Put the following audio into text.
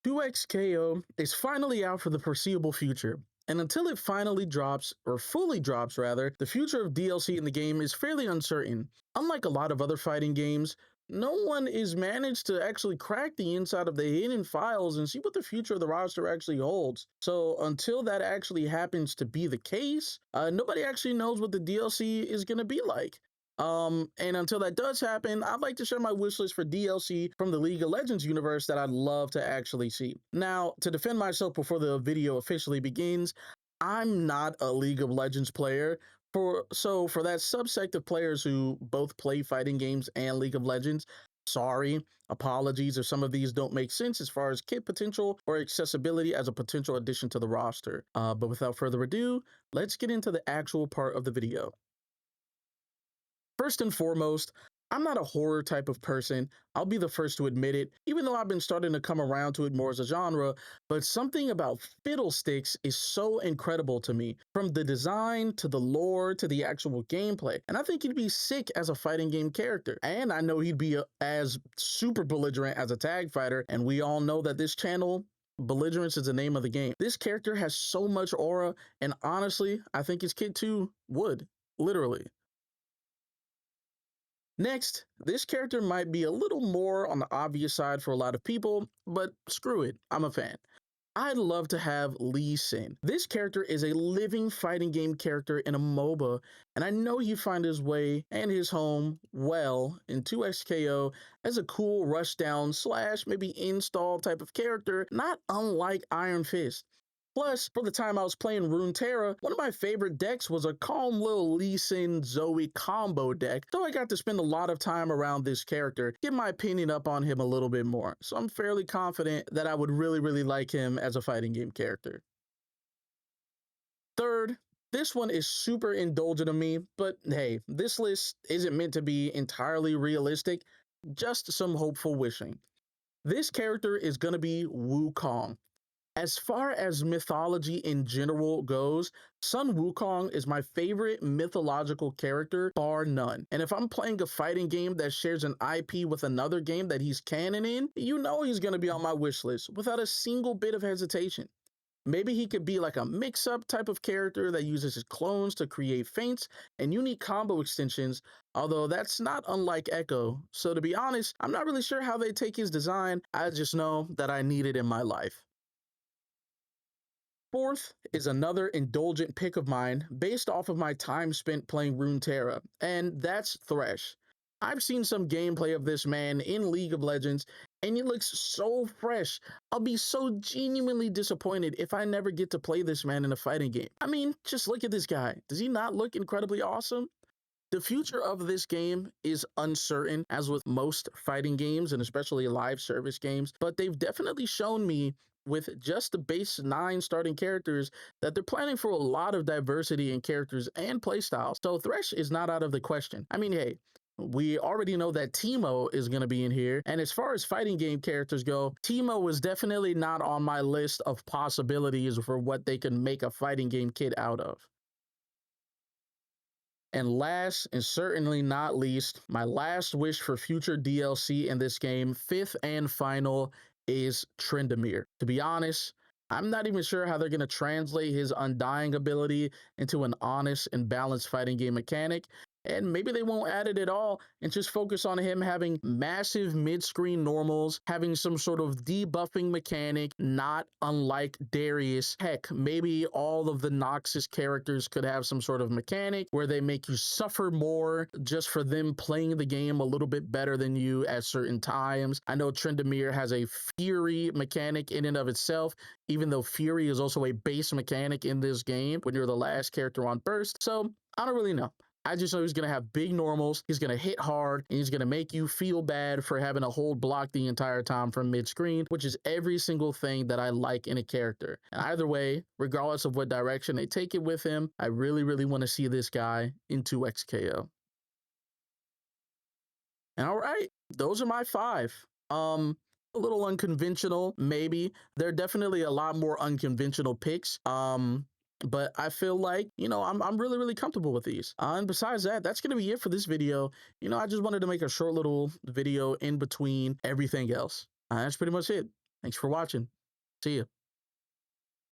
2XKO is finally out for the foreseeable future. And until it finally drops, or fully drops rather, the future of DLC in the game is fairly uncertain. Unlike a lot of other fighting games, no one is managed to actually crack the inside of the hidden files and see what the future of the roster actually holds. So until that actually happens to be the case, nobody actually knows what the DLC is going to be like. And until that does happen, I'd like to share my wish list for DLC from the League of Legends universe that I'd love to actually see. Now, to defend myself before the video officially begins, I'm not a League of Legends player. For that subsect of players who both play fighting games and League of Legends, sorry, apologies if some of these don't make sense as far as kit potential or accessibility as a potential addition to the roster. But without further ado, let's get into the actual part of the video. First and foremost, I'm not a horror type of person. I'll be the first to admit it, even though I've been starting to come around to it more as a genre, but something about Fiddlesticks is so incredible to me, from the design to the lore to the actual gameplay. And I think he'd be sick as a fighting game character. And I know he'd be as super belligerent as a tag fighter, and we all know that this channel, belligerence is the name of the game. This character has so much aura, and honestly, I think his kid too would, literally. Next, this character might be a little more on the obvious side for a lot of people, but screw it, I'm a fan. I'd love to have Lee Sin. This character is a living fighting game character in a MOBA, and I know he'd find his way and his home well in 2XKO as a cool rushdown / maybe install type of character, not unlike Iron Fist. Plus, for the time I was playing Runeterra, one of my favorite decks was a calm little Lee Sin Zoe combo deck, so I got to spend a lot of time around this character, get my opinion up on him a little bit more, so I'm fairly confident that I would really like him as a fighting game character. Third, this one is super indulgent of me, but hey, this list isn't meant to be entirely realistic, just some hopeful wishing. This character is gonna be Wukong. As far as mythology in general goes, Sun Wukong is my favorite mythological character, bar none. And if I'm playing a fighting game that shares an IP with another game that he's canon in, you know he's going to be on my wish list without a single bit of hesitation. Maybe he could be like a mix-up type of character that uses his clones to create feints and unique combo extensions, although that's not unlike Echo. So to be honest, I'm not really sure how they take his design, I just know that I need it in my life. Fourth is another indulgent pick of mine based off of my time spent playing Runeterra, and that's Thresh. I've seen some gameplay of this man in League of Legends, and he looks so fresh. I'll be so genuinely disappointed if I never get to play this man in a fighting game. I mean, just look at this guy. Does he not look incredibly awesome? The future of this game is uncertain, as with most fighting games and especially live service games, but they've definitely shown me with just the base 9 starting characters that they're planning for a lot of diversity in characters and playstyles. So Thresh is not out of the question. I mean, hey, we already know that Teemo is going to be in here. And as far as fighting game characters go, Teemo is definitely not on my list of possibilities for what they can make a fighting game kit out of. And last, and certainly not least, my last wish for future DLC in this game, fifth and final, is Tryndamere. To be honest, I'm not even sure how they're going to translate his undying ability into an honest and balanced fighting game mechanic. And maybe they won't add it at all and just focus on him having massive mid-screen normals, having some sort of debuffing mechanic, not unlike Darius. Heck, maybe all of the Noxus characters could have some sort of mechanic where they make you suffer more just for them playing the game a little bit better than you at certain times. I know Tryndamere has a Fury mechanic in and of itself, even though Fury is also a base mechanic in this game when you're the last character on burst. So I don't really know. I just know he's going to have big normals, he's going to hit hard, and he's going to make you feel bad for having to hold block the entire time from mid-screen, which is every single thing that I like in a character. And either way, regardless of what direction they take it with him, I really want to see this guy in 2XKO. And all right, those are my 5. A little unconventional, maybe. There are definitely a lot more unconventional picks. But I feel like, I'm really comfortable with these. And besides that, that's going to be it for this video. I just wanted to make a short little video in between everything else. That's pretty much it. Thanks for watching. See ya.